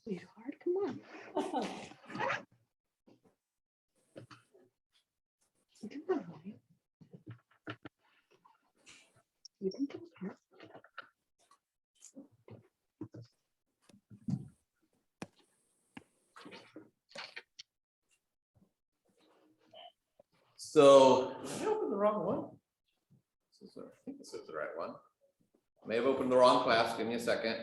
Sweetheart, come on. Come on, honey. You can come here. So, did I open the wrong one? I think this is the right one. I may have opened the wrong class. Give me a second.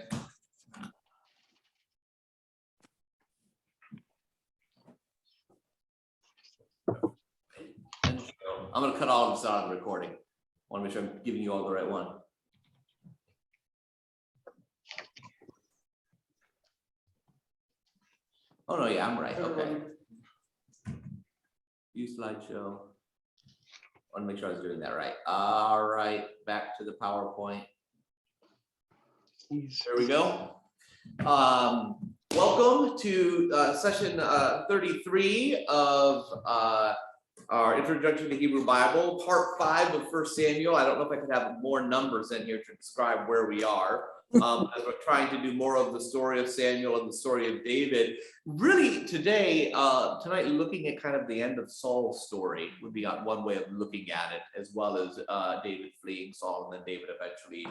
I'm going to cut all of this out of the recording. I want to make sure I'm giving you all the right one. Oh, no, yeah, I'm right. Okay. View slideshow. I want to make sure I was doing that right. All right, back to the PowerPoint. There we go. Welcome to session 33 of our Introduction to Hebrew Bible, part 5 of 1 Samuel. I don't know if I could have more numbers in here to describe where we are. As we're trying to do more of the story of Samuel and the story of David. Really today, tonight, looking at kind of the end of Saul's story would be one way of looking at it, as well as David fleeing Saul and then David eventually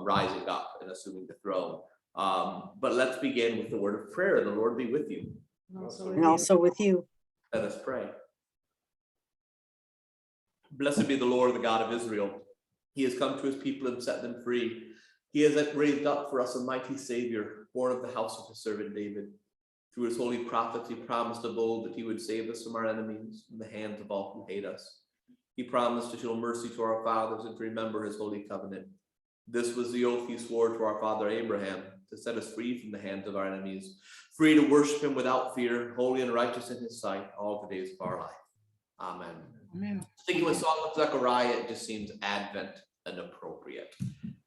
rising up and assuming the throne. But let's begin with the word of prayer. The Lord be with you. And also with you. Let us pray. Blessed be the Lord, the God of Israel. He has come to his people and set them free. He has raised up for us a mighty Savior, born of the house of his servant David. Through his holy prophets, he promised of old that he would save us from our enemies, from the hands of all who hate us. He promised to show mercy to our fathers and to remember his holy covenant. This was the oath he swore to our father Abraham, to set us free from the hands of our enemies, free to worship him without fear, holy and righteous in his sight, all the days of our life. Amen. Amen. Thinking with Song of Zechariah, it just seems Advent and appropriate.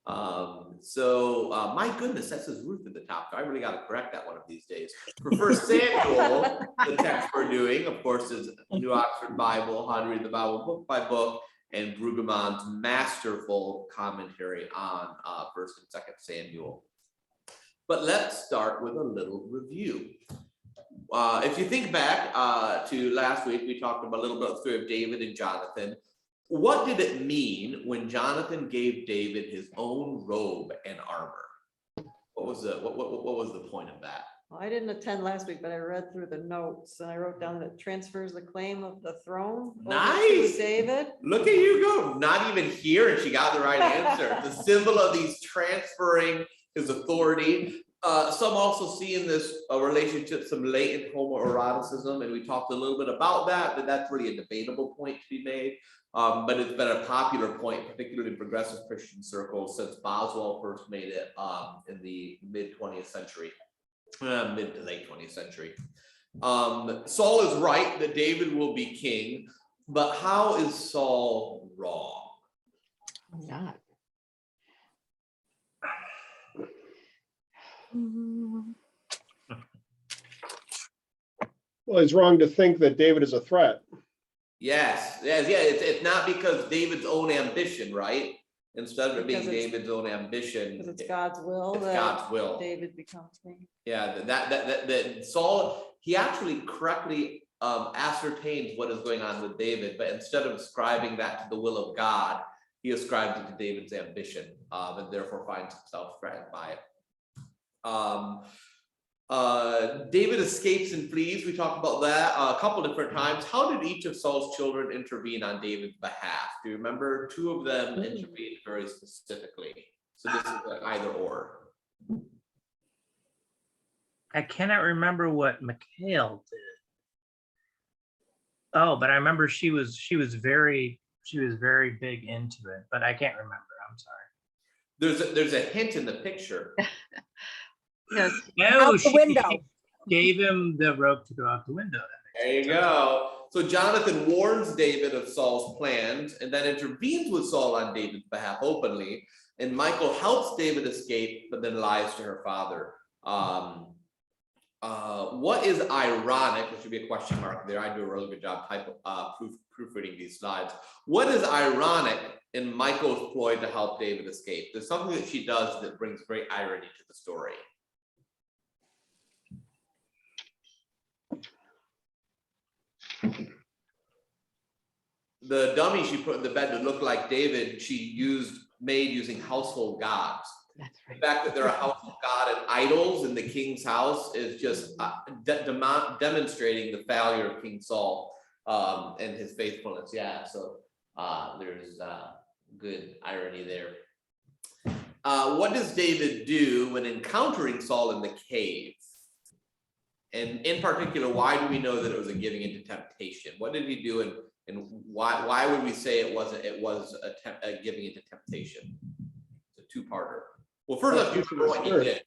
My goodness, that says Ruth at the top. I really got to correct that one of these days. For 1 Samuel, the text we're doing, of course, is New Oxford Bible, How to Read the Bible Book by Book, and Brueggemann's masterful commentary on 1st and 2nd Samuel. But let's start with a little review. If you think back to last week, we talked about a little bit of the story of David and Jonathan. What did it mean when Jonathan gave David his own robe and armor? What was the point of that? Well, I didn't attend last week, but I read through the notes and I wrote down that it transfers the claim of the throne. Nice. To David. Look at you go. Not even here, and she got the right answer. The symbol of these transferring his authority. Some also see in this relationship some latent homoeroticism, and we talked a little bit about that, but that's really a debatable point to be made. But it's been a popular point, particularly in progressive Christian circles, since Boswell first made it in the mid-20th century, mid to late 20th century. Saul is right that David will be king, but how is Saul wrong? Not. Well, he's wrong to think that David is a threat. Yes. It's not because David's own ambition, right? Instead of it being David's own ambition, Because it's God's will. It's God's will. David becomes king. Yeah, that Saul, he actually correctly ascertains what is going on with David, but instead of ascribing that to the will of God, he ascribes it to David's ambition, and therefore finds himself threatened by it. David escapes and flees. We talked about that a couple different times. How did each of Saul's children intervene on David's behalf? Do you remember? 2 of them intervened very specifically. So this is like either or. I cannot remember what Mikhail did. Oh, but I remember she was very big into it, but I can't remember. I'm sorry. There's a hint in the picture. Yes. No, Out the window. Gave him the rope to go out the window. There you go. So Jonathan warns David of Saul's plans and then intervenes with Saul on David's behalf openly. And Michal helps David escape, but then lies to her father. What is ironic, there should be a question mark there. I do a really good job proofreading these slides. What is ironic in Michal's ploy to help David escape? There's something that she does that brings great irony to the story. The dummy she put in the bed to look like David, she made using household gods. That's The right. fact that there are household god and idols in the king's house is just demonstrating the failure of King Saul and his faithfulness. Yeah, so there's good irony there. What does David do when encountering Saul in the cave? And in particular, why do we know that it was a giving into temptation? What did he do, and why would we say it was a giving into temptation? It's a two-parter. Well, first off, you remember what he did.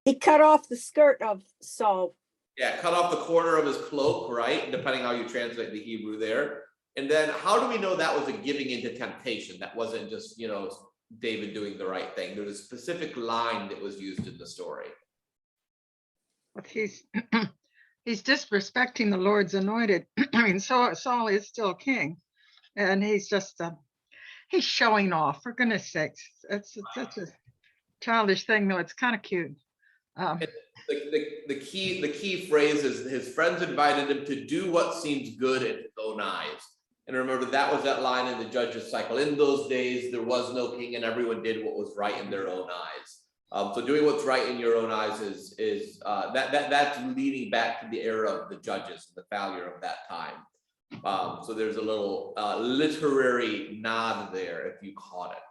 He cut off the skirt of Saul. Yeah, cut off the corner of his cloak, right? Depending how you translate the Hebrew there. And then how do we know that was a giving into temptation? That wasn't just, David doing the right thing. There's a specific line that was used in the story. But he's disrespecting the Lord's anointed. I mean, Saul is still king, and he's just he's showing off. For goodness sakes, it's such a childish thing, though. It's kind of cute. The key phrase is his friends invited him to do what seems good in his own eyes. And remember, that was that line in the Judges cycle. In those days, there was no king, and everyone did what was right in their own eyes. So doing what's right in your own eyes is that's leading back to the era of the Judges, the failure of that time. So there's a little literary nod there, if you caught it.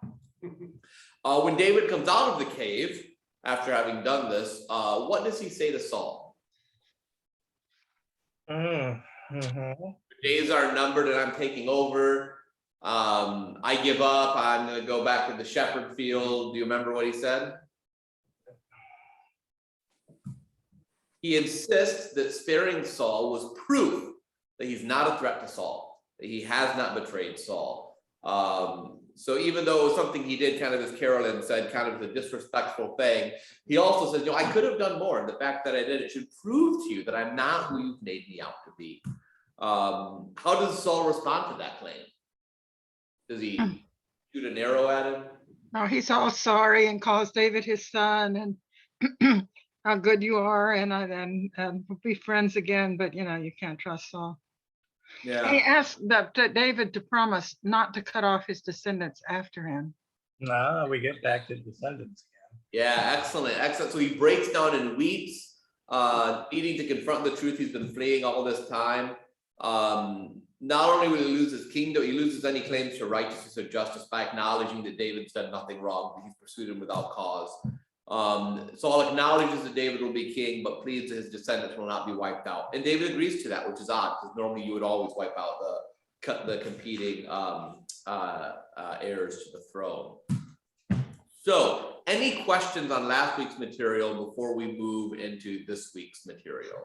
When David comes out of the cave after having done this, what does he say to Saul? Days are numbered and I'm taking over. I give up. I'm going to go back to the shepherd field. Do you remember what he said? He insists that sparing Saul was proof that he's not a threat to Saul, that he has not betrayed Saul. So even though it was something he did, kind of as Carolyn said, kind of the disrespectful thing, he also says, I could have done more. And the fact that I did it should prove to you that I'm not who you've made me out to be. How does Saul respond to that claim? Does he shoot an arrow at him? No, he's all sorry and calls David his son and how good you are, and we'll be friends again. But you can't trust Saul. Yeah. He asked David to promise not to cut off his descendants after him. No, we get back to descendants again. Yeah, excellent. So he breaks down and weeps, needing to confront the truth he's been fleeing all this time. Not only will he lose his kingdom, he loses any claims to righteousness or justice by acknowledging that David's done nothing wrong, that he's pursued him without cause. Saul acknowledges that David will be king, but pleads that his descendants will not be wiped out. And David agrees to that, which is odd, because normally you would always wipe out the competing heirs to the throne. So, any questions on last week's material before we move into this week's material?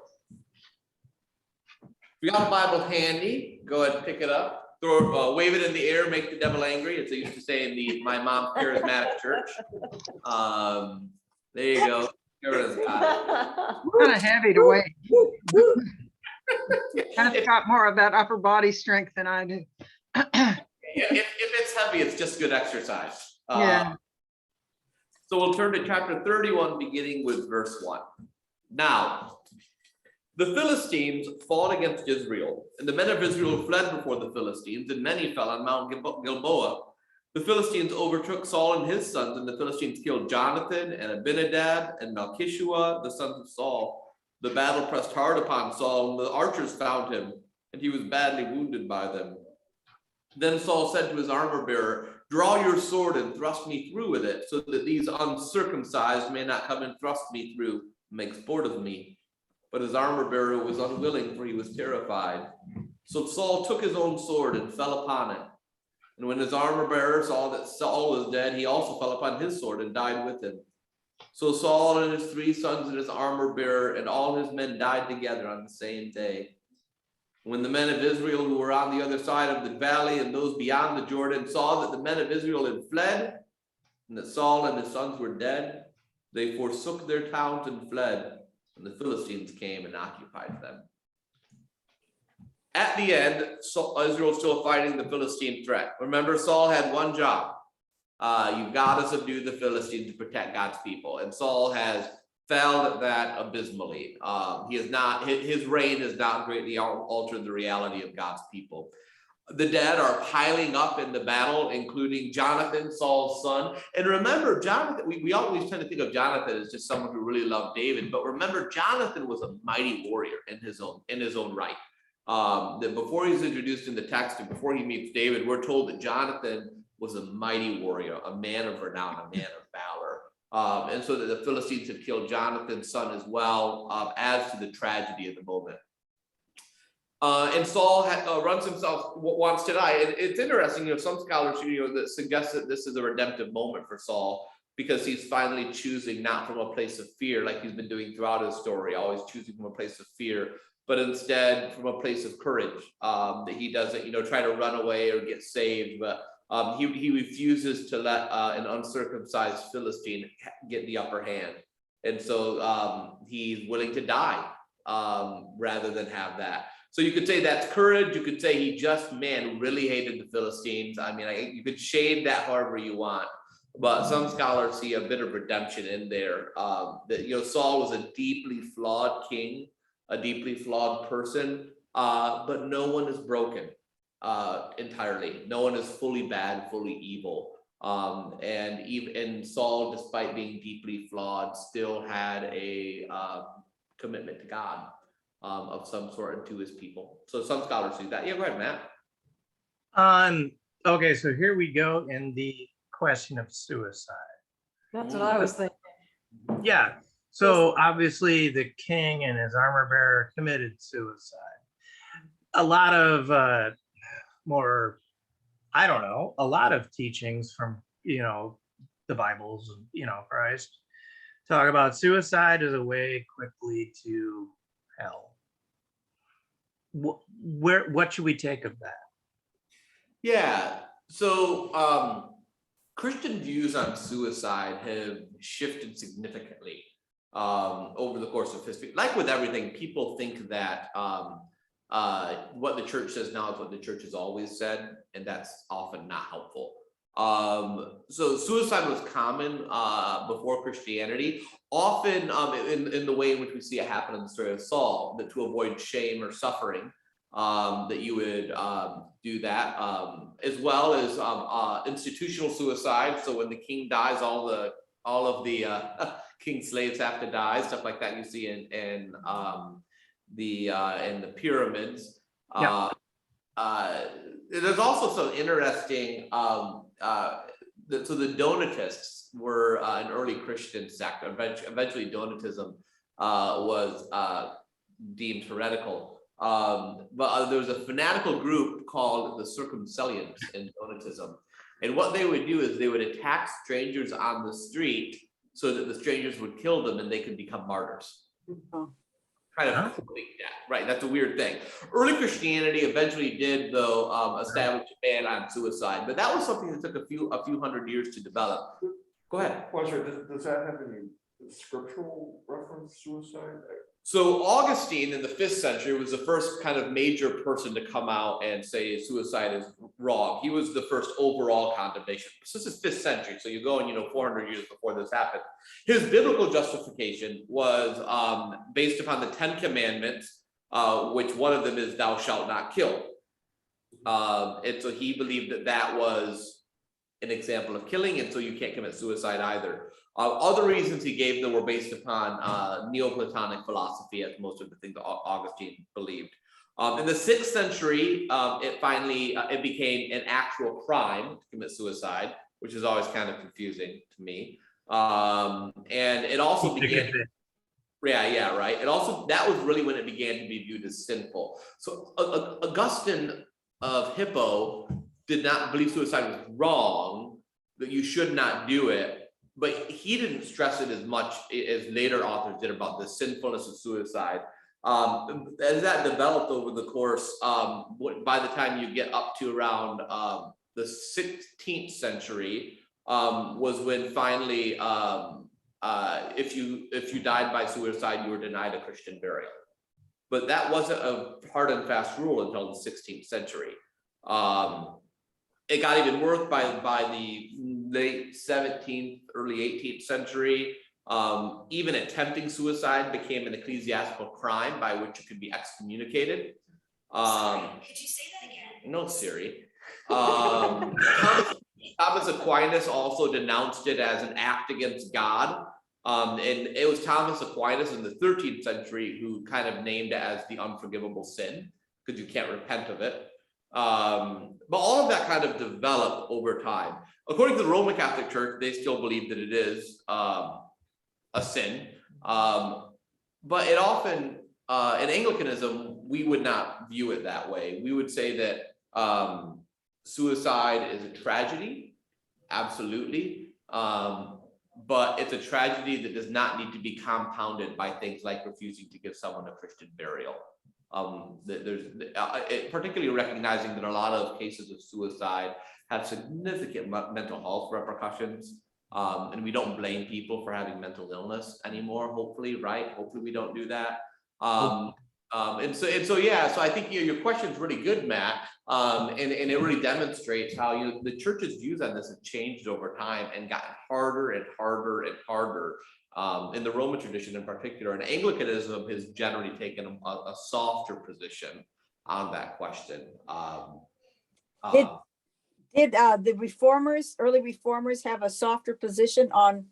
If you got a Bible handy, go ahead and pick it up. Wave it in the air, make the devil angry, as they used to say in my mom's charismatic church. There you go. Carolyn's got it. Kind of heavy to weigh. I've got more of that upper body strength than I do. Yeah, if it's heavy, it's just good exercise. Yeah. So we'll turn to chapter 31, beginning with verse 1. Now, the Philistines fought against Israel, and the men of Israel fled before the Philistines, and many fell on Mount Gilboa. The Philistines overtook Saul and his sons, and the Philistines killed Jonathan and Abinadab and Malchishua, the sons of Saul. The battle pressed hard upon Saul, and the archers found him, and he was badly wounded by them. Then Saul said to his armor bearer, "Draw your sword and thrust me through with it, so that these uncircumcised may not come and thrust me through and make sport of me." But his armor bearer was unwilling, for he was terrified. So Saul took his own sword and fell upon it. And when his armor bearer saw that Saul was dead, he also fell upon his sword and died with him. So Saul and his 3 sons and his armor bearer and all his men died together on the same day. When the men of Israel who were on the other side of the valley and those beyond the Jordan saw that the men of Israel had fled and that Saul and his sons were dead, they forsook their towns and fled, and the Philistines came and occupied them. At the end, Israel's still fighting the Philistine threat. Remember, Saul had one job. You've got to subdue the Philistines to protect God's people. And Saul has failed at that abysmally. He has not, his reign has not greatly altered the reality of God's people. The dead are piling up in the battle, including Jonathan, Saul's son. And remember, Jonathan, we always tend to think of Jonathan as just someone who really loved David, but remember, Jonathan was a mighty warrior in his own right. That before he's introduced in the text and before he meets David, we're told that Jonathan was a mighty warrior, a man of renown, a man of valor. And so that the Philistines had killed Jonathan's son as well, adds to the tragedy of the moment. And Saul runs himself, wants to die. And it's interesting, some scholars, that suggest that this is a redemptive moment for Saul because he's finally choosing not from a place of fear, like he's been doing throughout his story, always choosing from a place of fear, but instead from a place of courage. That he doesn't, try to run away or get saved, but he refuses to let an uncircumcised Philistine get the upper hand. And so he's willing to die rather than have that. So you could say that's courage. You could say he just, really hated the Philistines. I mean, you could shade that however you want, but some scholars see a bit of redemption in there. That, Saul was a deeply flawed king, a deeply flawed person, but no one is broken entirely. No one is fully bad, fully evil. And Saul, despite being deeply flawed, still had a commitment to God. Of some sort and to his people. So some scholars see that. Yeah, go ahead, Matt. Okay, so here we go in the question of suicide. That's what I was thinking. Yeah, so obviously the king and his armor bearer committed suicide. A lot of a lot of teachings from, the Bibles, Christ, talk about suicide as a way quickly to hell. What should we take of that? Yeah, so Christian views on suicide have shifted significantly over the course of history. Like with everything, people think that what the church says now is what the church has always said, and that's often not helpful. So suicide was common before Christianity, often in the way in which we see it happen in the story of Saul, that to avoid shame or suffering, that you would do that, as well as institutional suicide. So when the king dies, all of the king's slaves have to die, stuff like that you see in the pyramids. Yeah. There's also some interesting, so the Donatists were an early Christian sect. Eventually Donatism was deemed heretical. But there was a fanatical group called the Circumcisions in Donatism. And what they would do is they would attack strangers on the street so that the strangers would kill them and they could become martyrs. Oh. Kind of complete that, right? That's a weird thing. Early Christianity eventually did, though, establish a ban on suicide, but that was something that took a few hundred years to develop. Go ahead. Does that have any scriptural reference to suicide? So Augustine in the 5th century was the first kind of major person to come out and say suicide is wrong. He was the first overall condemnation. So this is 5th century, so you're going, 400 years before this happened. His biblical justification was based upon the 10 commandments, which one of them is thou shalt not kill. And so he believed that that was an example of killing, and so you can't commit suicide either. Other reasons he gave them were based upon Neoplatonic philosophy, as most of the things that Augustine believed. In the 6th century, it became an actual crime to commit suicide, which is always kind of confusing to me. And it also began. Yeah, right. It also, that was really when it began to be viewed as sinful. So Augustine of Hippo did not believe suicide was wrong, that you should not do it. But he didn't stress it as much as later authors did about the sinfulness of suicide. As that developed over the course, by the time you get up to around the 16th century, was when finally, if you died by suicide, you were denied a Christian burial. But that wasn't a hard and fast rule until the 16th century. It got even worse by the late 17th, early 18th century. Even attempting suicide became an ecclesiastical crime by which you could be excommunicated. Could you say that again? No, Siri. Thomas Aquinas also denounced it as an act against God. And it was Thomas Aquinas in the 13th century who kind of named it as the unforgivable sin, because you can't repent of it. But all of that kind of developed over time. According to the Roman Catholic Church, they still believe that it is a sin. But it often, in Anglicanism, we would not view it that way. We would say that suicide is a tragedy, absolutely. But it's a tragedy that does not need to be compounded by things like refusing to give someone a Christian burial. Particularly recognizing that a lot of cases of suicide have significant mental health repercussions, and we don't blame people for having mental illness anymore. Hopefully, right? Hopefully, we don't do that. And so yeah. So I think your question is really good, Matt, and it really demonstrates how the church's views on this have changed over time and gotten harder and harder and harder. In the Roman tradition in particular, and Anglicanism has generally taken a softer position on that question. Did the early reformers have a softer position on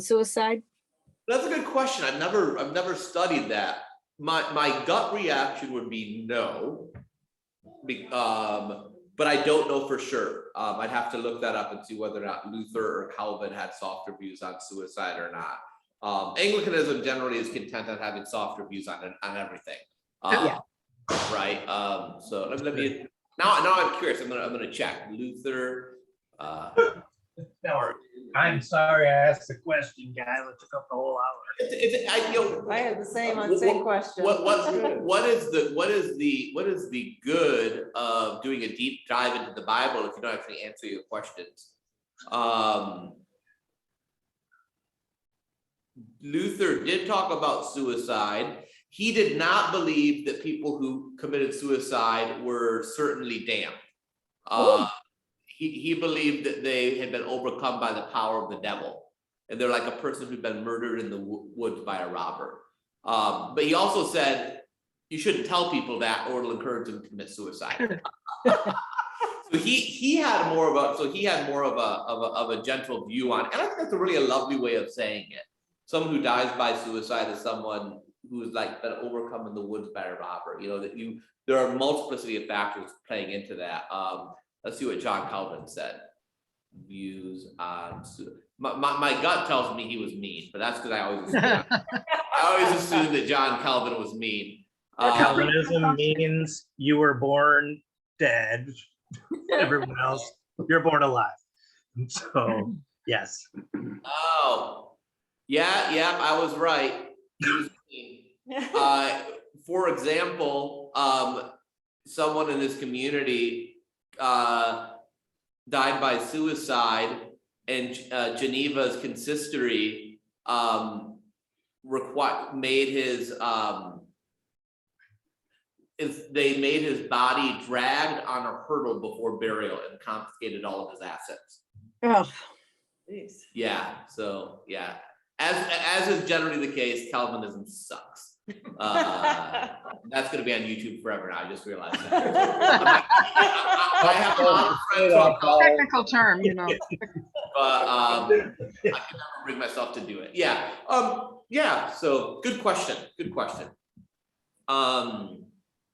suicide? That's a good question. I've never studied that. My gut reaction would be no, but I don't know for sure. I'd have to look that up and see whether or not Luther or Calvin had softer views on suicide or not. Anglicanism generally is content on having softer views on everything. Yeah. Right. So let me now I'm curious. I'm gonna check Luther. I'm sorry I asked the question, guys. It took up the whole hour. I had the same question. What is the good of doing a deep dive into the Bible if you don't actually answer your questions? Luther did talk about suicide. He did not believe that people who committed suicide were certainly damned. He believed that they had been overcome by the power of the devil, and they're like a person who'd been murdered in the woods by a robber. But he also said you shouldn't tell people that, or it'll encourage them to commit suicide. So he had more of a gentle view on, and I think that's a lovely way of saying it. Someone who dies by suicide is someone who's like been overcome in the woods by a robber. There are multiplicity of factors playing into that. Let's see what John Calvin said. Views on suicide. My gut tells me he was mean, but that's because I always assumed that John Calvin was mean. Calvinism means you were born dead. Everyone else, you're born alive. So yes. Oh, yeah, I was right. He was mean. For example, someone in this community died by suicide, and Geneva's consistory made his body dragged on a hurdle before burial and confiscated all of his assets. Oh, Jeez. Yeah. So yeah, as is generally the case, Calvinism sucks. That's going to be on YouTube forever now. I just realized that. I have a lot of friends who are Technical term, but I can never bring myself to do it. Yeah. Yeah. So good question.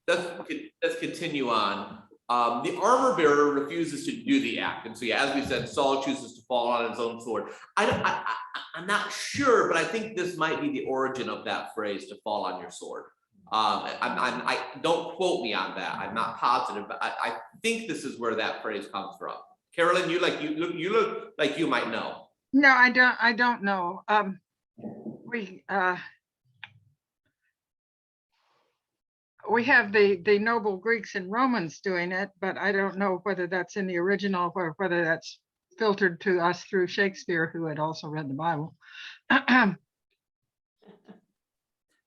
Let's continue on. The armor bearer refuses to do the act, and so yeah, as we said, Saul chooses to fall on his own sword. I'm not sure, but I think this might be the origin of that phrase, to fall on your sword. I don't quote me on that. I'm not positive, but I think this is where that phrase comes from. Carolyn, you look like you might know. No, I don't know. We have the noble Greeks and Romans doing it, but I don't know whether that's in the original or whether that's filtered to us through Shakespeare, who had also read the Bible. Yeah,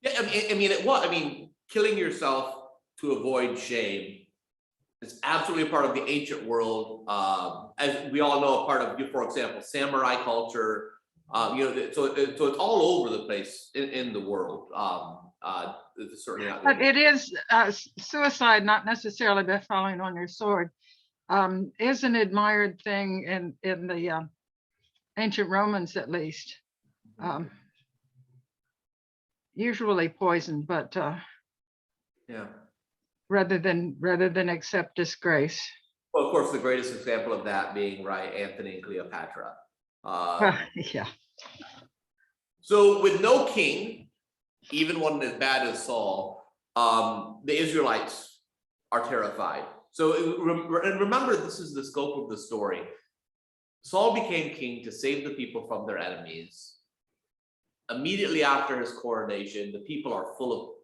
I mean, killing yourself to avoid shame is absolutely a part of the ancient world. As we all know, a part of, for example, samurai culture, So it's all over the place in the world. It's certainly not. But it is suicide, not necessarily by falling on your sword, is an admired thing in the ancient Romans, at least. Usually poison, but Yeah. rather than accept disgrace. Well, of course, the greatest example of that being, right, Anthony and Cleopatra. Yeah. So with no king, even one as bad as Saul, the Israelites are terrified. So and remember, this is the scope of the story. Saul became king to save the people from their enemies. Immediately after his coronation, the people are full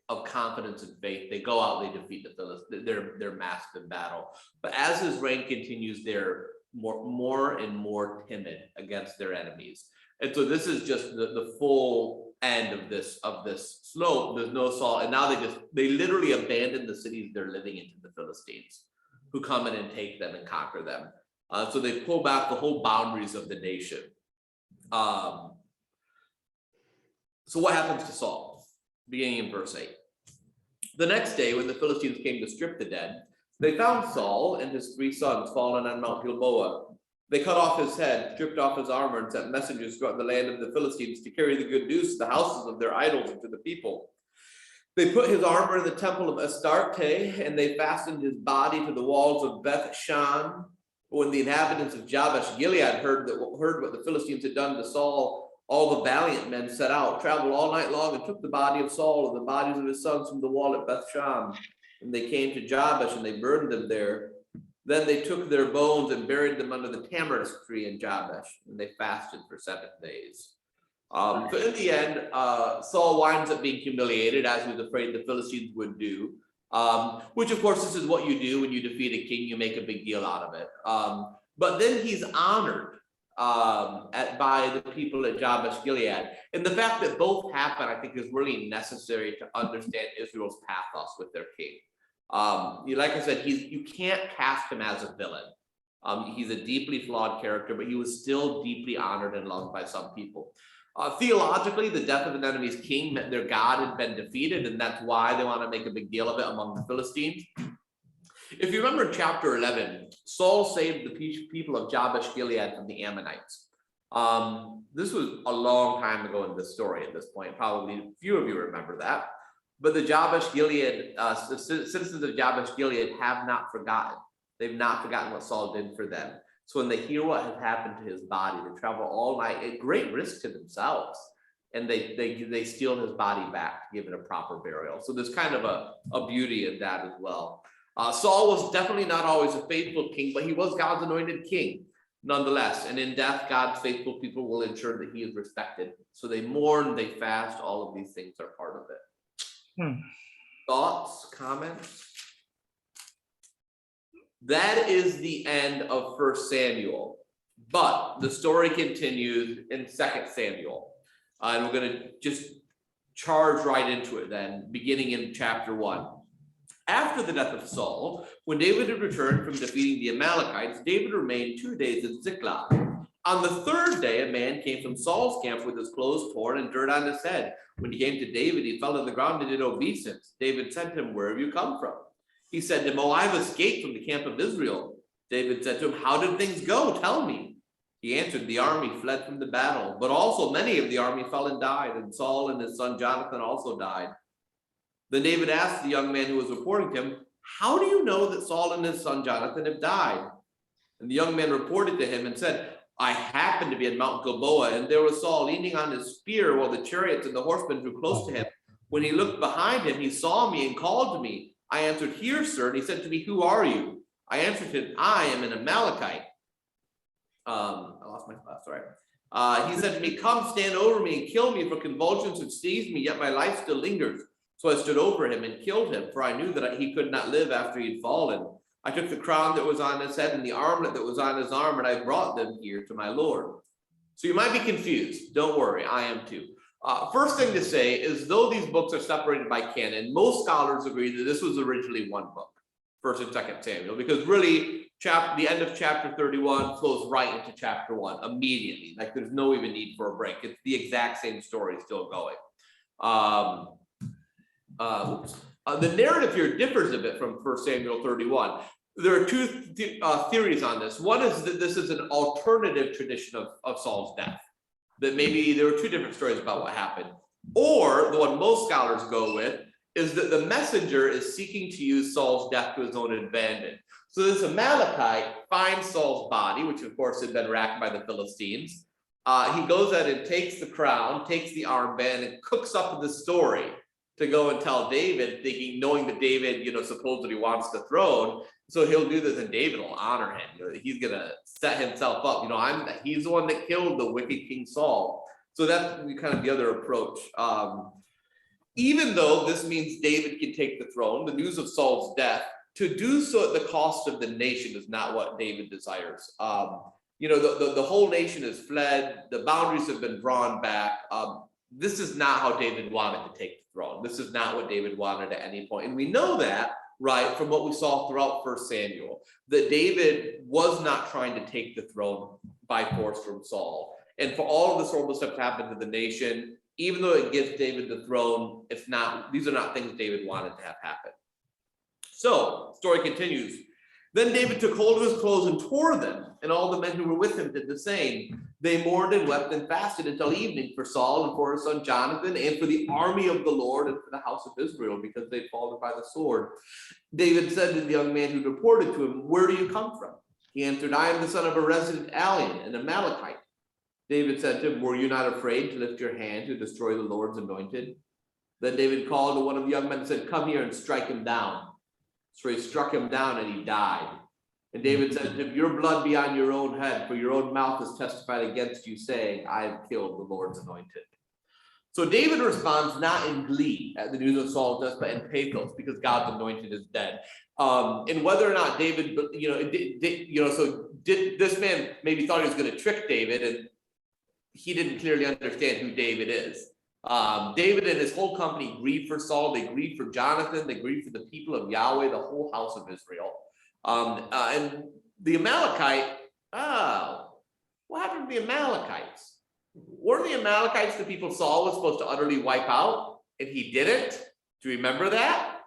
of confidence and faith. They go out, they defeat the Philistines, they're masked in battle. But as his reign continues, they're more and more timid against their enemies. And so this is just the full end of this slope. There's no Saul, and now they literally abandon the cities they're living in to the Philistines, who come in and take them and conquer them. So they pull back the whole boundaries of the nation. So what happens to Saul? Beginning in verse 8. The next day, when the Philistines came to strip the dead, they found Saul and his 3 sons fallen on Mount Gilboa. They cut off his head, stripped off his armor, and sent messengers throughout the land of the Philistines to carry the good news to the houses of their idols and to the people. They put his armor in the temple of Astarte, and they fastened his body to the walls of Beth Shan. When the inhabitants of Jabesh Gilead heard what the Philistines had done to Saul, all the valiant men set out, traveled all night long, and took the body of Saul and the bodies of his sons from the wall at Beth Shan. And they came to Jabesh, and they burned them there. Then they took their bones and buried them under the tamarisk tree in Jabesh, and they fasted for 7 days. So in the end, Saul winds up being humiliated, as he was afraid the Philistines would do. Which, of course, this is what you do when you defeat a king. You make a big deal out of it. But then he's honored by the people at Jabesh Gilead. And the fact that both happen, I think, is really necessary to understand Israel's pathos with their king. Like I said, you can't cast him as a villain. He's a deeply flawed character, but he was still deeply honored and loved by some people. Theologically, the death of an enemy's king meant their God had been defeated, and that's why they want to make a big deal of it among the Philistines. If you remember in chapter 11, Saul saved the people of Jabesh Gilead from the Ammonites. This was a long time ago in this story at this point. Probably a few of you remember that. But the Jabesh Gilead, the citizens of Jabesh Gilead have not forgotten. They've not forgotten what Saul did for them. So when they hear what has happened to his body, they travel all night at great risk to themselves, and they steal his body back to give it a proper burial. So there's kind of a beauty in that as well. Saul was definitely not always a faithful king, but he was God's anointed king nonetheless. And in death, God's faithful people will ensure that he is respected. So they mourn, they fast, all of these things are part of it. Thoughts, comments? That is the end of 1 Samuel, but the story continues in 2 Samuel. And we're going to just charge right into it then, beginning in chapter 1. After the death of Saul, when David had returned from defeating the Amalekites, David remained 2 days in Ziklag. On the 3rd day, a man came from Saul's camp with his clothes torn and dirt on his head. When he came to David, he fell to the ground and did obeisance. David said to him, "Where have you come from?" He said to him, "Oh, I've escaped from the camp of Israel." David said to him, "How did things go? Tell me." He answered, "The army fled from the battle, but also many of the army fell and died, and Saul and his son Jonathan also died." Then David asked the young man who was reporting to him, "How do you know that Saul and his son Jonathan have died?" And the young man reported to him and said, "I happened to be at Mount Gilboa, and there was Saul leaning on his spear while the chariots and the horsemen drew close to him. When he looked behind him, he saw me and called to me. I answered, 'Here, sir.' And he said to me, 'Who are you?' I answered him, 'I am an Amalekite.'" I lost my class, sorry. He said to me, "Come, stand over me and kill me, for convulsions have seized me, yet my life still lingers." So I stood over him and killed him, for I knew that he could not live after he had fallen. I took the crown that was on his head and the armlet that was on his arm, and I brought them here to my Lord." So you might be confused. Don't worry, I am too. First thing to say is, though these books are separated by canon, most scholars agree that this was originally one book, 1st and 2nd Samuel, because really the end of chapter 31 flows right into chapter 1 immediately. Like there's no even need for a break. It's the exact same story still going. The narrative here differs a bit from 1 Samuel 31. There are two theories on this. One is that this is an alternative tradition of Saul's death. That maybe there were two different stories about what happened. Or the one most scholars go with is that the messenger is seeking to use Saul's death to his own advantage. So this Amalekite finds Saul's body, which of course had been racked by the Philistines. He goes out and takes the crown, takes the armband, and cooks up the story to go and tell David, thinking, knowing that David, supposedly wants the throne. So he'll do this, and David will honor him. He's gonna set himself up. He's the one that killed the wicked King Saul. So that's kind of the other approach. Even though this means David can take the throne, the news of Saul's death, to do so at the cost of the nation is not what David desires. The whole nation has fled. The boundaries have been drawn back. This is not how David wanted to take the throne. This is not what David wanted at any point. And we know that, right, from what we saw throughout 1 Samuel, that David was not trying to take the throne by force from Saul. And for all of this horrible stuff to happen to the nation, even though it gives David the throne, these are not things David wanted to have happen. So, story continues. Then David took hold of his clothes and tore them, and all the men who were with him did the same. They mourned and wept and fasted until evening for Saul and for his son Jonathan and for the army of the Lord and for the house of Israel, because they'd fallen by the sword. David said to the young man who reported to him, "Where do you come from?" He answered, "I am the son of a resident alien, an Amalekite." David said to him, "Were you not afraid to lift your hand to destroy the Lord's anointed?" Then David called to one of the young men and said, "Come here and strike him down." So he struck him down and he died. And David said to him, "Your blood be on your own head, for your own mouth has testified against you, saying, I have killed the Lord's anointed." So David responds not in glee at the news of Saul's death, but in pathos, because God's anointed is dead. And whether or not David, this man maybe thought he was going to trick David, and he didn't clearly understand who David is. David and his whole company grieved for Saul. They grieved for Jonathan. They grieved for the people of Yahweh, the whole house of Israel. And the Amalekite, what happened to the Amalekites? Weren't the Amalekites the people Saul was supposed to utterly wipe out, and he didn't? Do you remember that?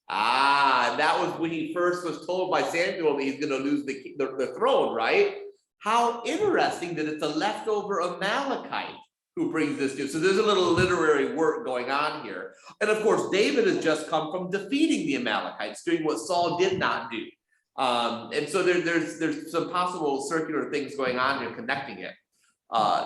That was when he first was told by Samuel that he's going to lose the throne, right? How interesting that it's a leftover Amalekite who brings this news. So there's a little literary work going on here. And of course, David has just come from defeating the Amalekites, doing what Saul did not do. And so there's some possible circular things going on here connecting it.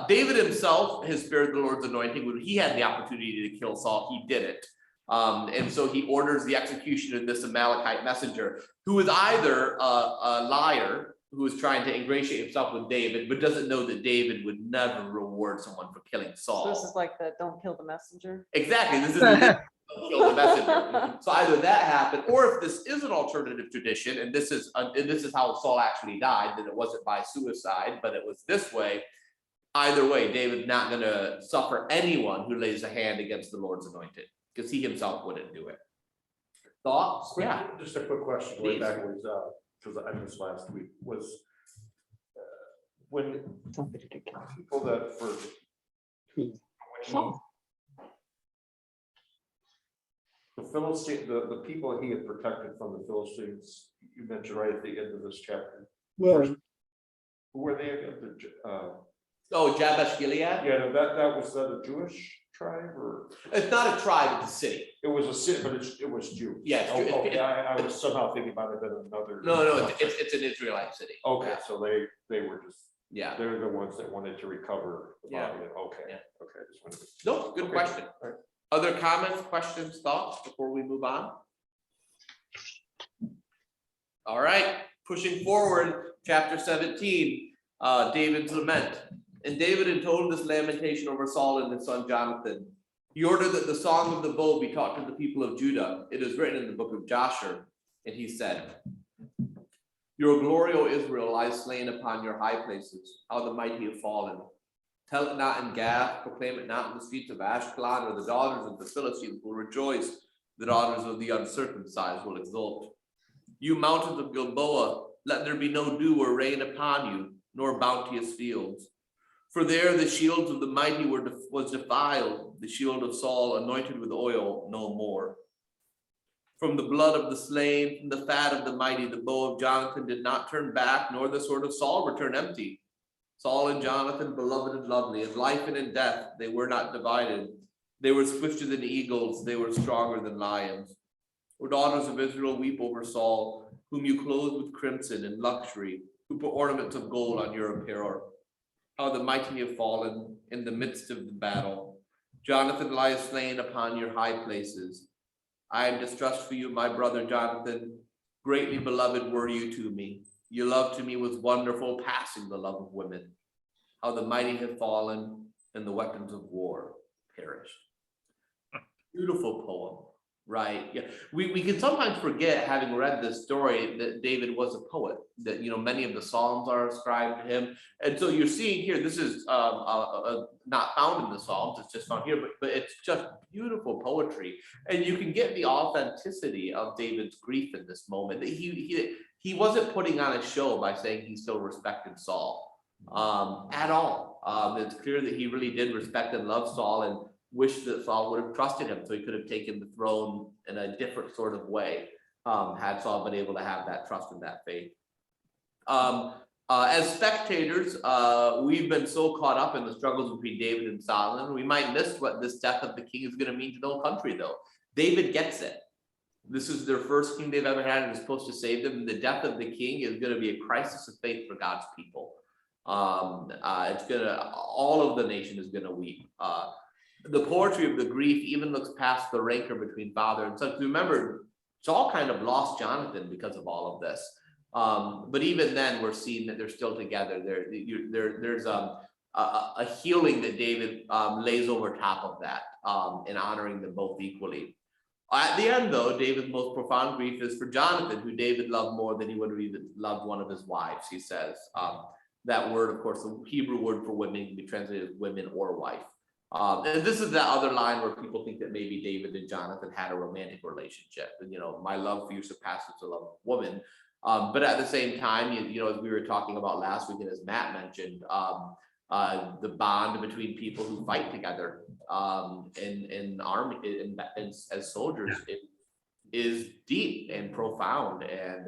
David himself has spared the Lord's anointing. When he had the opportunity to kill Saul, he didn't. And so he orders the execution of this Amalekite messenger, who is either a liar who is trying to ingratiate himself with David, but doesn't know that David would never reward someone for killing Saul. So this is like the "don't kill the messenger." Exactly. This is don't kill the messenger. So either that happened, or if this is an alternative tradition, and this is how Saul actually died, that it wasn't by suicide, but it was this way. Either way, David's not going to suffer anyone who lays a hand against the Lord's anointed, because he himself wouldn't do it. Thoughts? Yeah. Just a quick question. Way back was because I missed last week was when people that for the Philistines, the people he had protected from the Philistines, you mentioned right at the end of this chapter. Well, Who were they? Jabba, Gilead? Yeah, that was a Jewish tribe, or It's not a tribe, it's a city. it was a city, but it was Jewish. Yes. Okay, I was somehow thinking about it in another. No, it's an Israelite city. Okay, so they were just, Yeah. they're the ones that wanted to recover the Yeah. body. Okay, Yeah. okay, just wanted to. No, good Okay. question. All right. Other comments, questions, thoughts before we move on? All right, pushing forward, chapter 17, David's lament. And David had told this lamentation over Saul and his son Jonathan. He ordered that the song of the bow be taught to the people of Judah. It is written in the book of Joshua. And he said, "Your glory, O Israel, lies slain upon your high places. How the mighty have fallen. Tell it not in Gath, proclaim it not in the streets of Ashkelon, or the daughters of the Philistines will rejoice. The daughters of the uncircumcised will exult. You mountains of Gilboa, let there be no dew or rain upon you, nor bounteous fields. For there the shields of the mighty was defiled, the shield of Saul anointed with oil no more. From the blood of the slain, from the fat of the mighty, the bow of Jonathan did not turn back, nor the sword of Saul return empty. Saul and Jonathan, beloved and lovely, in life and in death, they were not divided. They were swifter than eagles, they were stronger than lions. O daughters of Israel, weep over Saul, whom you clothed with crimson and luxury, who put ornaments of gold on your apparel. How the mighty have fallen in the midst of the battle. Jonathan lies slain upon your high places. I am distressed for you, my brother Jonathan. Greatly beloved were you to me. Your love to me was wonderful, passing the love of women. How the mighty have fallen and the weapons of war perished. Beautiful poem, right? Yeah, we can sometimes forget, having read this story, that David was a poet. That many of the Psalms are ascribed to him, and so you're seeing here. This is not found in the Psalms; it's just found here, but it's just beautiful poetry, and you can get the authenticity of David's grief in this moment. That he wasn't putting on a show by saying he still respected Saul at all. It's clear that he really did respect and love Saul, and wished that Saul would have trusted him so he could have taken the throne in a different sort of way, had Saul been able to have that trust and that faith. As spectators, we've been so caught up in the struggles between David and Solomon, we might miss what this death of the king is going to mean to the whole country, though. David gets it. This is their first king they've ever had, and is supposed to save them. And the death of the king is going to be a crisis of faith for God's people. All of the nation is going to weep. The poetry of the grief even looks past the rancor between father and son. Remember, Saul kind of lost Jonathan because of all of this. But even then, we're seeing that they're still together. There's a healing that David lays over top of that, in honoring them both equally. At the end, though, David's most profound grief is for Jonathan, who David loved more than he would have even loved one of his wives, he says. That word, of course, the Hebrew word for women can be translated as women or wife. And this is that other line where people think that maybe David and Jonathan had a romantic relationship. And, my love for you surpasses the love of woman. But at the same time, as we were talking about last week, and as Matt mentioned, the bond between people who fight together in army and as soldiers is deep and profound. And,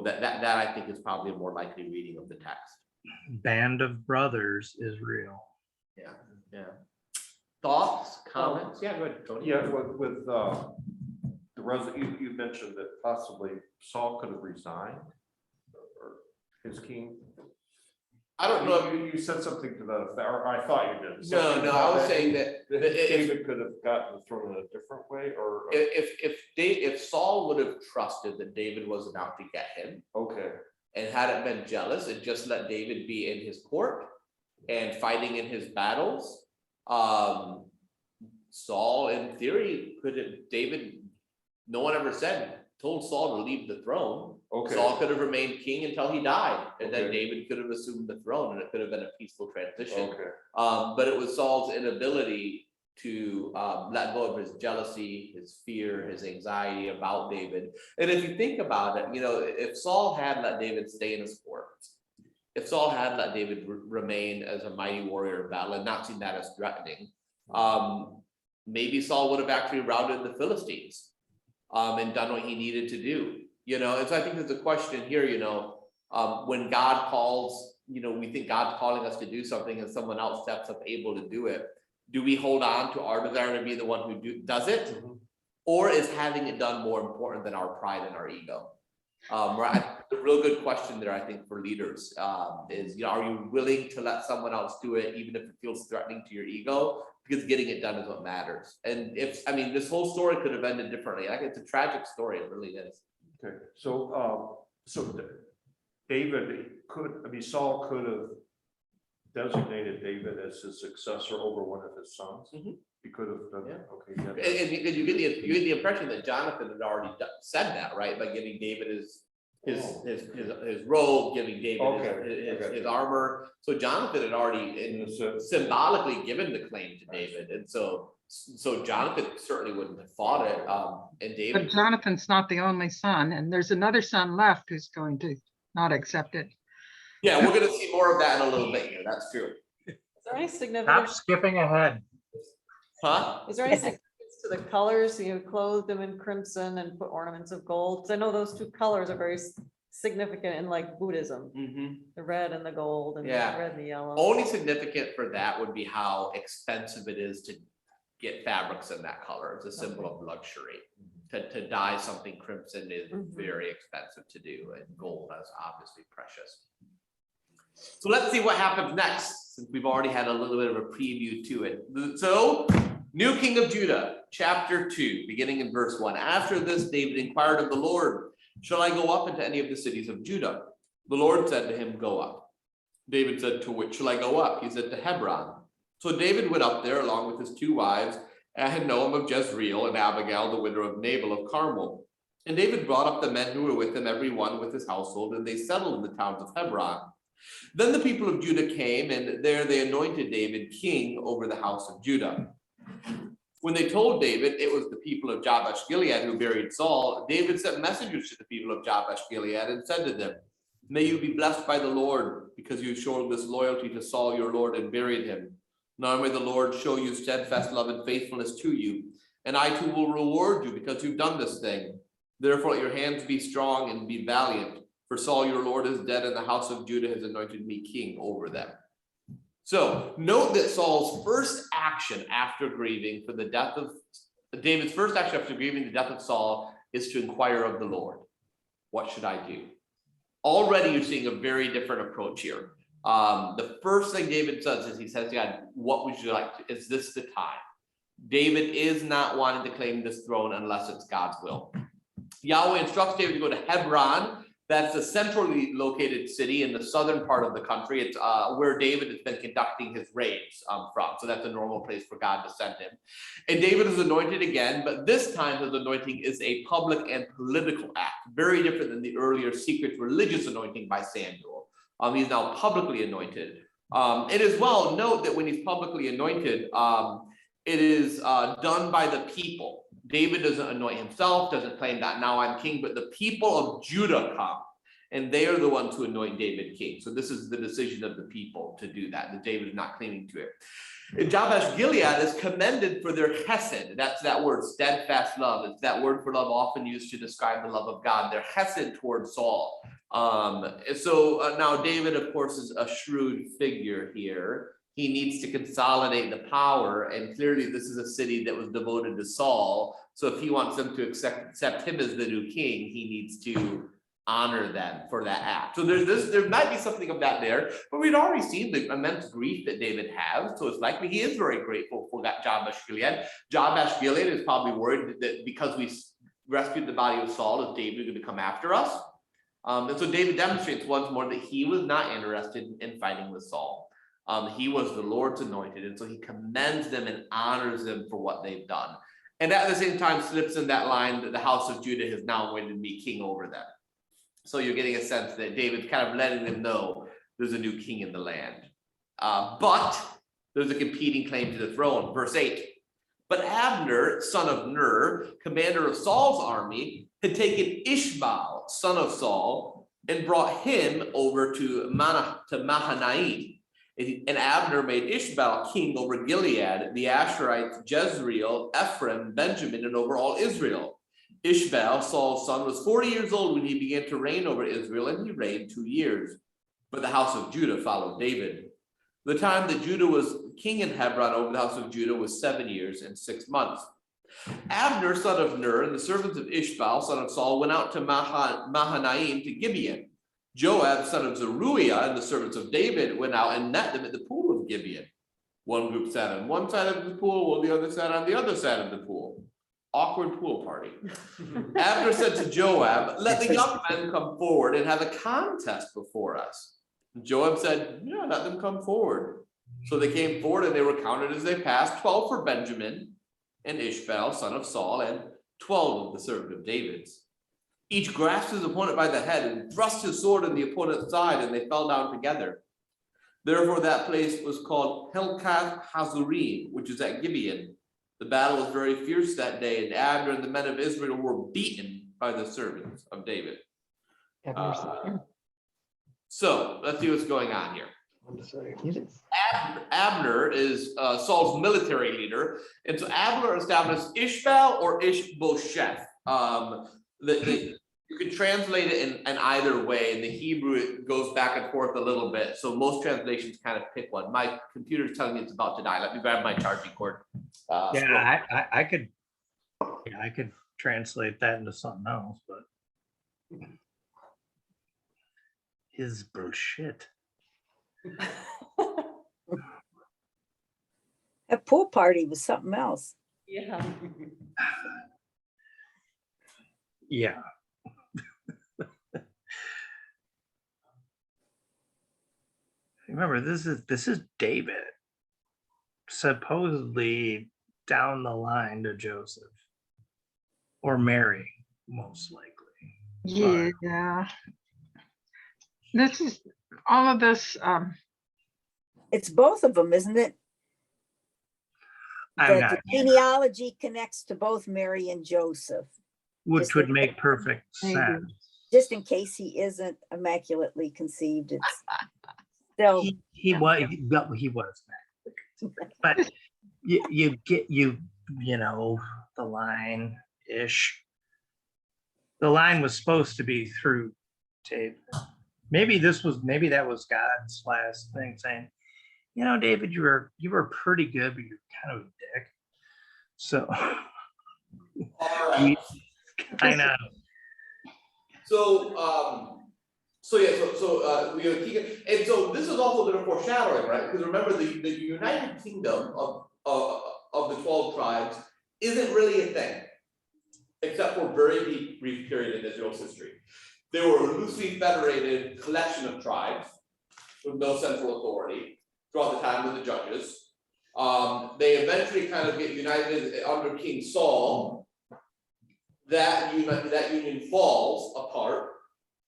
that I think is probably a more likely reading of the text. Band of brothers is real. Yeah. Thoughts, comments? Yeah, go ahead, Tony. Yeah, with you mentioned that possibly Saul could have resigned, or his king. I don't know. You said something to that effect, or I thought you did. No, I was saying that David could have gotten the throne in a different way, or if Saul would have trusted that David wasn't out to get him, okay, and hadn't been jealous and just let David be in his court and fighting in his battles, Saul, in theory, no one ever told Saul to leave the throne. okay, Saul could have remained king until he died, and then Okay. David could have assumed the throne, and it could have been a peaceful transition. okay, But it was Saul's inability to let go of his jealousy, his fear, his anxiety about David. And if you think about it, if Saul had let David stay in his court, if Saul had let David remain as a mighty warrior of battle and not seen that as threatening, maybe Saul would have actually routed the Philistines and done what he needed to do. And so I think there's a question here, when God calls, we think God's calling us to do something and someone else steps up able to do it. Do we hold on to our desire to be the one who does it? Mhm. Or is having it done more important than our pride and our ego? Right. The real good question there, I think, for leaders is, are you willing to let someone else do it, even if it feels threatening to your ego? Because getting it done is what matters. And this whole story could have ended differently. It's a tragic story. It really is. okay. So Saul could have designated David as his successor over one of his sons. Mhm. He could have done that. Okay. Yeah. And you get the impression that Jonathan had already said that, right? By giving David his robe, giving David Okay. his armor. So Jonathan had already symbolically given the claim to David, and so Jonathan certainly wouldn't have fought it. And David, But Jonathan's not the only son, and there's another son left who's going to not accepted. Yeah, we're gonna see more of that in a little bit here. That's true. Is there any Stop significance? skipping ahead. Huh? Is there any significance to the colors? You clothed them in crimson and put ornaments of gold. 'Cause I know those two colors are very significant in like Buddhism, Mm-hmm. the red and the gold and the Yeah. red and the yellow. Only significant for that would be how expensive it is to get fabrics in that color. It's a symbol of luxury. To dye something crimson is Mhm. very expensive to do, and gold is obviously precious. So let's see what happens next, since we've already had a little bit of a preview to it. So, new king of Judah, chapter 2, beginning in verse 1. After this, David inquired of the Lord, shall I go up into any of the cities of Judah? The Lord said to him, go up. David said, to which shall I go up? He said, to Hebron. So David went up there along with his 2 wives, Ahinoam of Jezreel and Abigail, the widow of Nabal of Carmel. And David brought up the men who were with him, every one with his household, and they settled in the towns of Hebron. Then the people of Judah came, and there they anointed David king over the house of Judah. When they told David it was the people of Jabesh Gilead who buried Saul, David sent messengers to the people of Jabesh Gilead and said to them, may you be blessed by the Lord, because you showed this loyalty to Saul your Lord and buried him. Now may the Lord show you steadfast love and faithfulness to you, and I too will reward you because you've done this thing. Therefore let your hands be strong and be valiant, for Saul your Lord is dead, and the house of Judah has anointed me king over them. So note that Saul's first action after grieving for the death of David's first action after grieving the death of Saul is to inquire of the Lord. What should I do? Already you're seeing a very different approach here. The first thing David says is he says to God, what would you like to, is this the time? David is not wanting to claim this throne unless it's God's will. Yahweh instructs David to go to Hebron. That's a centrally located city in the southern part of the country. It's where David has been conducting his raids from. So that's a normal place for God to send him. And David is anointed again, but this time his anointing is a public and political act, very different than the earlier secret religious anointing by Samuel. He's now publicly anointed. And as well, note that when he's publicly anointed, it is done by the people. David doesn't anoint himself, doesn't claim that now I'm king, but the people of Judah come, and they are the ones who anoint David king. So this is the decision of the people to do that. That David is not claiming to it. And Jabesh Gilead is commended for their chesed. That's that word, steadfast love. It's that word for love often used to describe the love of God. Their chesed towards Saul. Now David, of course, is a shrewd figure here. He needs to consolidate the power, and clearly this is a city that was devoted to Saul. So if he wants them to accept him as the new king, he needs to honor them for that act. So there might be something of that there, but we'd already seen the immense grief that David has. So it's likely he is very grateful for that Jabesh Gilead. Jabesh Gilead is probably worried that because we rescued the body of Saul, is David going to come after us? And so David demonstrates once more that he was not interested in fighting with Saul. He was the Lord's anointed, and so he commends them and honors them for what they've done. And at the same time slips in that line that the house of Judah has now anointed me king over them. So you're getting a sense that David's kind of letting them know there's a new king in the land. But there's a competing claim to the throne. Verse 8. But Abner, son of Ner, commander of Saul's army, had taken Ishmael, son of Saul, and brought him over to Mahanaim. And Abner made Ishmael king over Gilead, the Asherites, Jezreel, Ephraim, Benjamin, and over all Israel. Ishmael, Saul's son, was 40 years old when he began to reign over Israel, and he reigned 2 years. But the house of Judah followed David. The time that Judah was king in Hebron over the house of Judah was 7 years and 6 months. Abner, son of Ner, and the servants of Ishmael, son of Saul, went out to Mahanaim to Gibeon. Joab, son of Zeruiah, and the servants of David went out and met them at the pool of Gibeon. One group sat on one side of the pool, while the other sat on the other side of the pool. Awkward pool party. Abner said to Joab, let the young men come forward and have a contest before us. Joab said, yeah, let them come forward. So they came forward, and they were counted as they passed, 12 for Benjamin and Ishmael, son of Saul, and 12 of the servant of David's. Each grasped his opponent by the head and thrust his sword in the opponent's side, and they fell down together. Therefore that place was called Helkath Hazurim, which is at Gibeon. The battle was very fierce that day, and Abner and the men of Israel were beaten by the servants of David. So let's see what's going on here. Abner is Saul's military leader, and so Abner established Ishbaal or Ishbosheth. You can translate it in either way. In the Hebrew, it goes back and forth a little bit. So most translations kind of pick one. My computer's telling me it's about to die. Let me grab my charging cord. I could translate that into something else, but his bullshit. That pool party was something else. Yeah. Yeah. Remember, this is David, supposedly down the line to Joseph or Mary, most likely. Yeah. This is all of this. It's both of them, isn't it? I'm The not, genealogy connects to both Mary and Joseph, which would make perfect Maybe. sense. just in case he isn't immaculately conceived. It's still, He was, but you get you know the line ish. The line was supposed to be through David. Maybe that was God's last thing, saying, you know, David, you were pretty good, but you're kind of a dick. So All right. kind of. We have Keegan, and so this is also a bit of foreshadowing, right? Because remember, the United Kingdom of the 12 tribes isn't really a thing, except for a very brief period in Israel's history. They were a loosely federated collection of tribes with no central authority throughout the time of the judges. They eventually kind of get united under King Saul. That union falls apart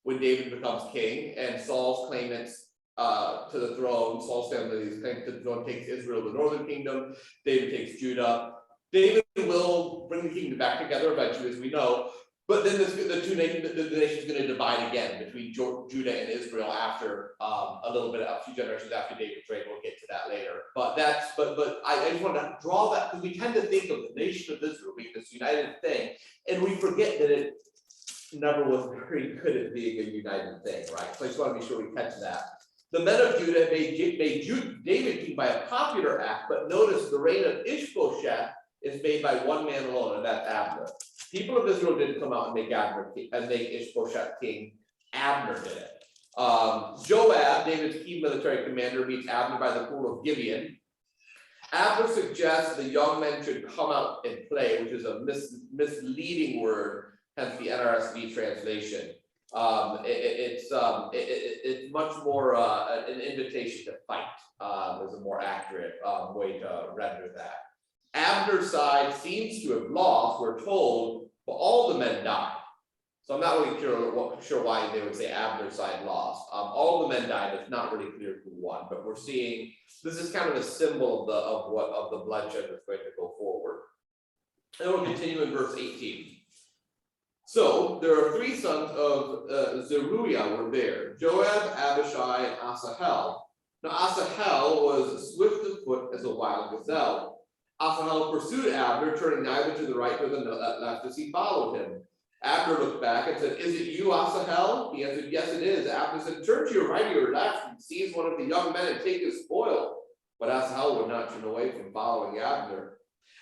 when David becomes king, and Saul's claimants to the throne, Saul's family's claim to the throne takes Israel, the northern kingdom. David takes Judah. David will bring the kingdom back together eventually, as we know. But then the nation's going to divide again between Judah and Israel after a few generations after David's reign. We'll get to that later. But I just want to draw that, because we tend to think of the nation of Israel being this united thing, and we forget that it never was very good at being a united thing, right? So I just want to be sure we catch that. The men of Judah made David king by a popular act, but notice the reign of Ishbosheth is made by one man alone, and that's Abner. People of Israel didn't come out and make Abner king, and make Ishbosheth king. Abner did it. Joab, David's key military commander, meets Abner by the pool of Gilead. Abner suggests the young men should come out and play, which is a misleading word, hence the NRSV translation. It's much more an invitation to fight, is a more accurate way to render that. Abner's side seems to have lost, we're told, but all the men died. So I'm not really sure why they would say Abner's side lost. All the men died. It's not really clear who won, but we're seeing this is kind of a symbol of the bloodshed that's going to go forward. And we'll continue in verse 18. So there are three sons of Zeruiah were there: Joab, Abishai, and Asahel. Now Asahel was swift of foot as a wild gazelle. Asahel pursued Abner, turning neither to the right nor the left as he followed him. Abner looked back and said, "Is it you, Asahel?" He answered, "Yes, it is." Abner said, "Turn to your right or your left and seize one of the young men and take his spoil." But Asahel would not turn away from following Abner.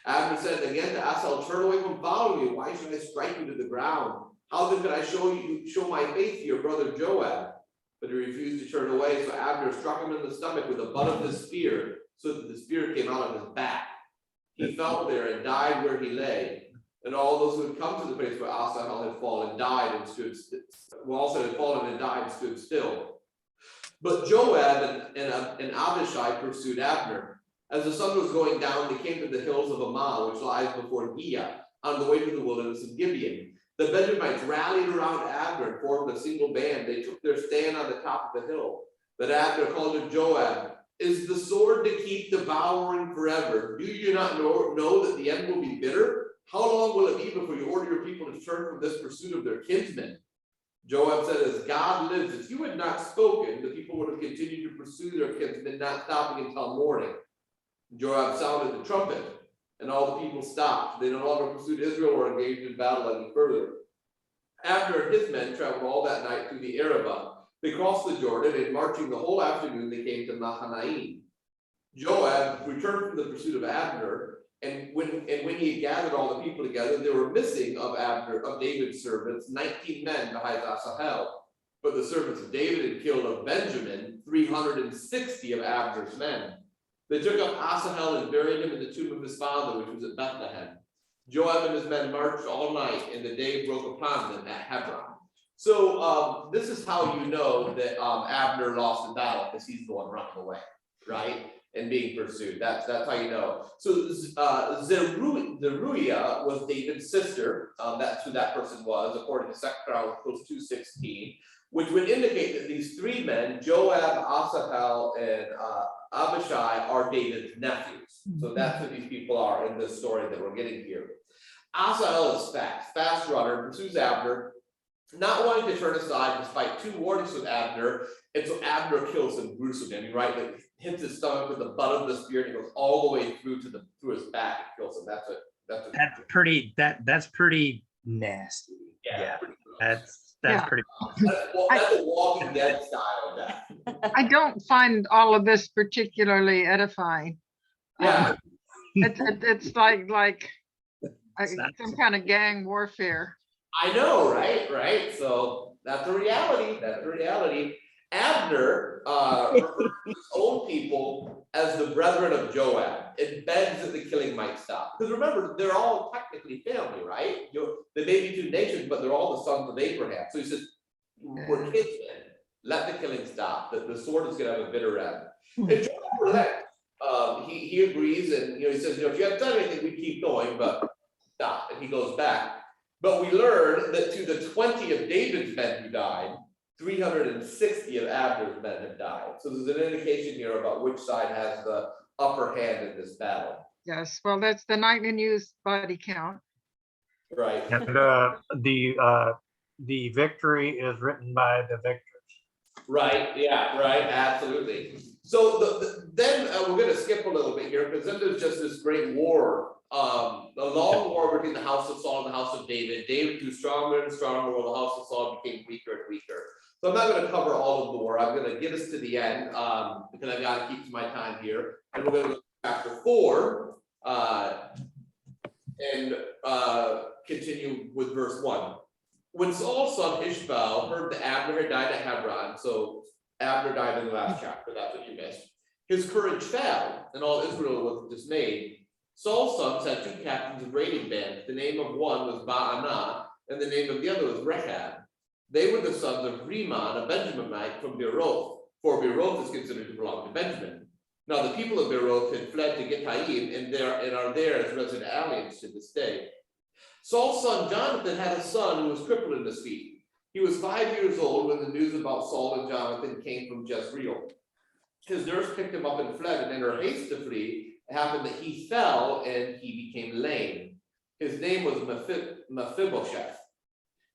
Abner said again to Asahel, "Turn away from following you. Why should I strike you to the ground? How then could I show my faith to your brother Joab?" But he refused to turn away, so Abner struck him in the stomach with the butt of his spear, so that the spear came out of his back. He fell there and died where he lay. And all those who had come to the place where Asahel had fallen died and stood still. Also had fallen and died and stood still. But Joab and Abishai pursued Abner. As the sun was going down, they came to the hills of Ammah, which lies before Gilead, on the way to the wilderness of Gibeon. The Benjamites rallied around Abner and formed a single band. They took their stand on the top of the hill. But Abner called to Joab, "Is the sword to keep devouring forever? Do you not know that the end will be bitter? How long will it be before you order your people to turn from this pursuit of their kinsmen?" Joab said, as God lives, if you had not spoken, the people would have continued to pursue their kinsmen, not stopping until morning. Joab sounded the trumpet, and all the people stopped. They no longer pursued Israel or engaged in battle any further. Abner and his men traveled all that night through the Arabah. They crossed the Jordan, and marching the whole afternoon, they came to Mahanaim. Joab returned from the pursuit of Abner, and when he had gathered all the people together, they were missing of David's servants, 19 men behind Asahel. But the servants of David had killed of Benjamin 360 of Abner's men. They took up Asahel and buried him in the tomb of his father, which was at Bethlehem. Joab and his men marched all night, and the day broke upon them at Hebron. So this is how you know that Abner lost the battle, because he's the one running away, right? And being pursued. That's how you know. So Zeruiah was David's sister. That's who that person was, according to 2 Chronicles 2:16, which would indicate that these three men, Joab, Asahel, and Abishai, are David's nephews. So that's who these people are in this story that we're getting here. Asahel is fast runner, pursues Abner, not wanting to turn aside despite 2 warnings from Abner, and so Abner kills him gruesomely. I mean, right, like hits his stomach with the butt of the spear, and it goes all the way through his back and kills him. That's pretty nasty. Yeah. That's Yeah. pretty. That's a Walking Dead style death. I don't find all of this particularly edifying. Yeah. It's like some kind of gang warfare. I know, right? So that's the reality. Abner refers to his own people as the brethren of Joab. It begs that the killing might stop. Because remember, they're all technically family, right? They may be 2 nations, but they're all the sons of Abraham. So he says, we're kinsmen. Let the killing stop. The sword is going to have a bitter end. And Joab relents. He agrees, and he says, if you haven't done anything, we keep going, but stop. And he goes back. But we learn that to the 20 of David's men who died, 360 of Abner's men have died. So there's an indication here about which side has the upper hand in this battle. Yes, well, that's the night in use body count. Right. And the victory is written by the victors. Right. Yeah. Right. Absolutely. So then we're going to skip a little bit here, because then there's just this great war, a long war between the house of Saul and the house of David. David grew stronger and stronger, while the house of Saul became weaker and weaker. So I'm not going to cover all of the war. I'm going to get us to the end because I've got to keep to my time here. And we're going to go to chapter 4 and continue with verse 1. When Saul's son Ishmael heard that Abner had died at Hebron, so Abner died in the last chapter, that's what you missed, his courage fell, and all Israel was dismayed. Saul's sons had 2 captains of raiding bands. The name of one was Baanah, and the name of the other was Rechab. They were the sons of Rimmon, a Benjaminite from Beeroth, for Beeroth is considered to belong to Benjamin. Now the people of Beeroth had fled to Gittaim, and are there as resident aliens to this day. Saul's son Jonathan had a son who was crippled in his feet. He was 5 years old when the news about Saul and Jonathan came from Jezreel. His nurse picked him up and fled, and in her haste to flee, it happened that he fell and he became lame. His name was Mephibosheth.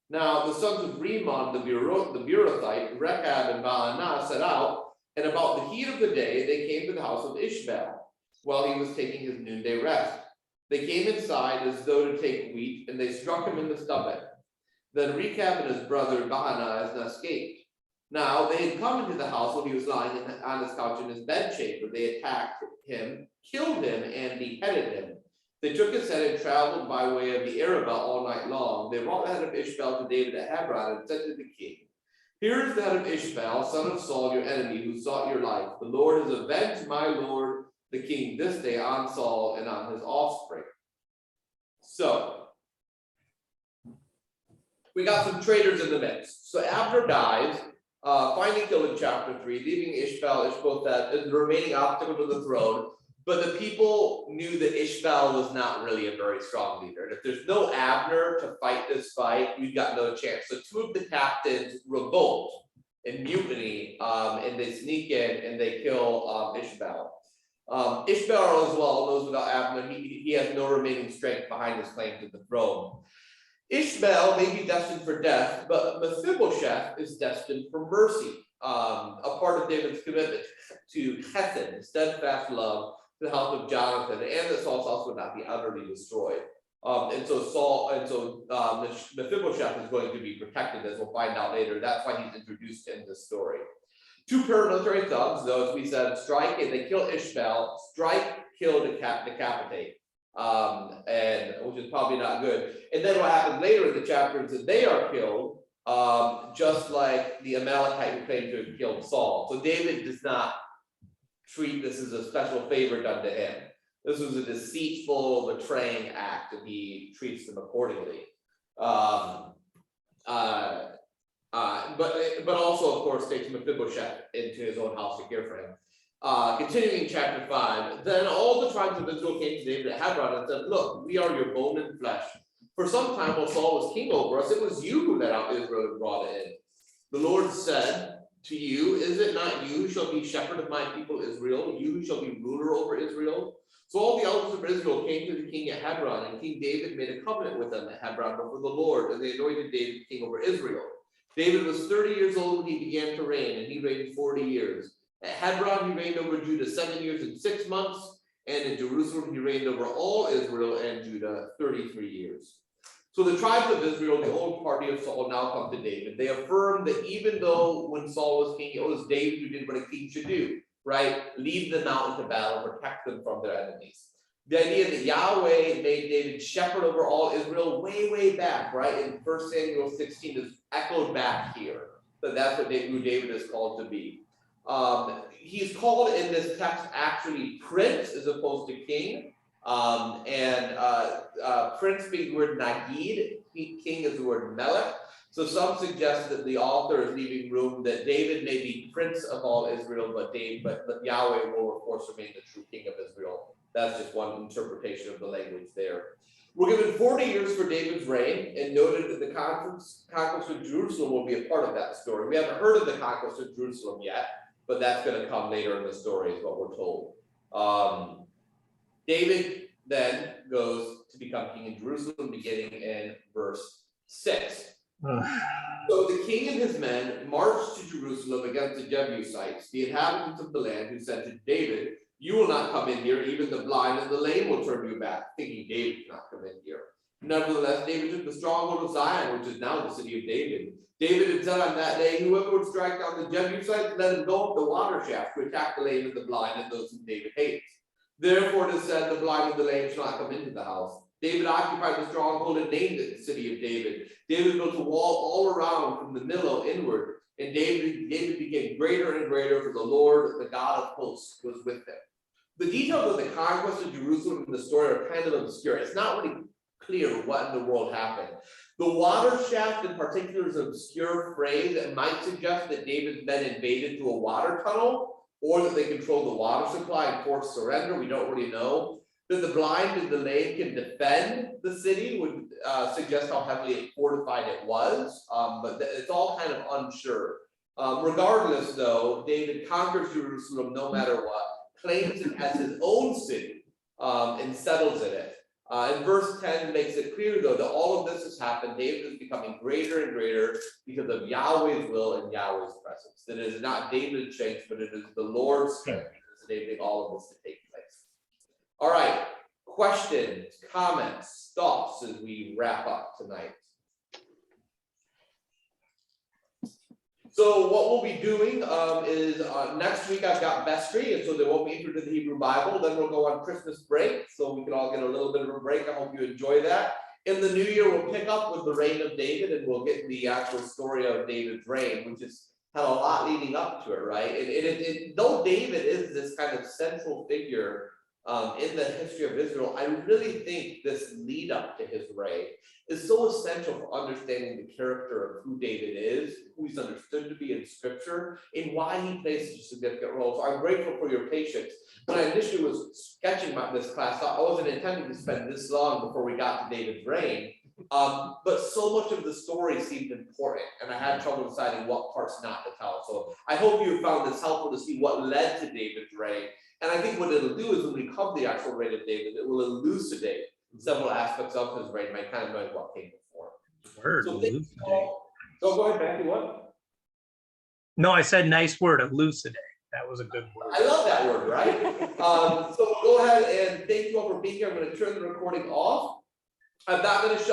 Now the sons of Rimmon, the Beerothite, Rechab and Baanah set out, and about the heat of the day they came to the house of Ishmael while he was taking his noonday rest. They came inside as though to take wheat, and they struck him in the stomach. Then Rechab and his brother Baanah escaped. Now they had come into the house when he was lying on his couch in his bedchamber. They attacked him, killed him, and beheaded him. They took his head and traveled by way of the Arabah all night long. They brought the head of Ishmael to David at Hebron and said to the king, "Here is the head of Ishmael, son of Saul, your enemy, who sought your life. The Lord has avenged my lord, the king, this day on Saul and on his offspring." So, we got some traitors in the midst. So Abner dies, finally killed in chapter 3, leaving Ishbosheth as the remaining obstacle to the throne. But the people knew that Ishmael was not really a very strong leader. And if there's no Abner to fight this fight, we've got no chance. So 2 of the captains revolt and mutiny, and they sneak in and they kill Ishmael. Ishmael as well knows without Abner, he has no remaining strength behind his claim to the throne. Ishmael may be destined for death, but Mephibosheth is destined for mercy. A part of David's commitment to chesed, steadfast love, to the help of Jonathan, and that Saul's also not be utterly destroyed. Mephibosheth is going to be protected, as we'll find out later. That's why he's introduced in this story. Two paramilitary thugs, though, as we said, strike and they kill Ishmael, strike, kill, decapitate. And which is probably not good. And then what happens later in the chapter is that they are killed, just like the Amalekite who claimed to have killed Saul. So David does not treat this as a special favor done to him. This was a deceitful, betraying act, and he treats them accordingly. But also, of course, takes Mephibosheth into his own house to care for him. Continuing chapter 5, then all the tribes of Israel came to David at Hebron and said, look, we are your bone and flesh. For some time while Saul was king over us, it was you who led out Israel and brought it in. The Lord said to you, is it not you who shall be shepherd of my people Israel, you who shall be ruler over Israel? So all the elders of Israel came to the king at Hebron, and King David made a covenant with them at Hebron before the Lord, and they anointed David king over Israel. David was 30 years old when he began to reign, and he reigned 40 years. At Hebron, he reigned over Judah 7 years and 6 months, and in Jerusalem, he reigned over all Israel and Judah 33 years. So the tribes of Israel, the old party of Saul, now come to David. They affirm that even though when Saul was king, it was David who did what a king should do, right? Lead them out into battle, protect them from their enemies. The idea that Yahweh made David shepherd over all Israel way back, right? In 1 Samuel 16 is echoed back here. But that's what who David is called to be. He's called in this text actually prince as opposed to king. Prince being the word Nagid, king is the word Melech. So some suggest that the author is leaving room that David may be prince of all Israel, but Yahweh will of course remain the true king of Israel. That's just one interpretation of the language there. We're given 40 years for David's reign, and noted that the conquest of Jerusalem will be a part of that story. We haven't heard of the conquest of Jerusalem yet, but that's going to come later in the story, is what we're told. David then goes to become king in Jerusalem, beginning in verse 6. So the king and his men marched to Jerusalem against the Jebusites, the inhabitants of the land, who said to David, you will not come in here, even the blind and the lame will turn you back, thinking David cannot come in here. Nevertheless, David took the stronghold of Zion, which is now the city of David. David had said on that day, whoever would strike down the Jebusites, let him go up the water shaft to attack the lame and the blind and those whom David hates. Therefore it is said, the blind and the lame shall not come into the house. David occupied the stronghold and named it the city of David. David built a wall all around from the Millo inward, and David became greater and greater, for the Lord, the God of hosts, was with him. The details of the conquest of Jerusalem in the story are kind of obscure. It's not really clear what in the world happened. The water shaft in particular is an obscure phrase that might suggest that David's men invaded through a water tunnel, or that they controlled the water supply and forced surrender. We don't really know. That the blind and the lame can defend the city would suggest how heavily fortified it was, but it's all kind of unsure. Regardless, though, David conquers Jerusalem no matter what, claims it as his own city, and settles in it. And verse 10 makes it clear, though, that all of this has happened. David is becoming greater and greater because of Yahweh's will and Yahweh's presence. That it is not David's strength, but it is the Lord's strength that is enabling all of this to take place. All right, questions, comments, thoughts as we wrap up tonight. So what we'll be doing is next week I've got vestry, and so there won't be intro to the Hebrew Bible. Then we'll go on Christmas break, so we can all get a little bit of a break. I hope you enjoy that. In the new year, we'll pick up with the reign of David, and we'll get the actual story of David's reign, which has had a lot leading up to it, right? Though David is this kind of central figure in the history of Israel, I really think this lead up to his reign is so essential for understanding the character of who David is, who he's understood to be in scripture, and why he plays such a significant role. So I'm grateful for your patience. When I initially was sketching about this class, I wasn't intending to spend this long before we got to David's reign, but so much of the story seemed important, and I had trouble deciding what parts not to tell. So I hope you found this helpful to see what led to David's reign. And I think what it'll do is when we come to the actual reign of David, it will elucidate several aspects of his reign by kind of knowing what came before. Word, So thank you elucidate. all. So go ahead, Becky, what? No, I said nice word, elucidate. That was a good word. I love that word, right? So go ahead and thank you all for being here. I'm gonna turn the recording off. I'm not gonna shut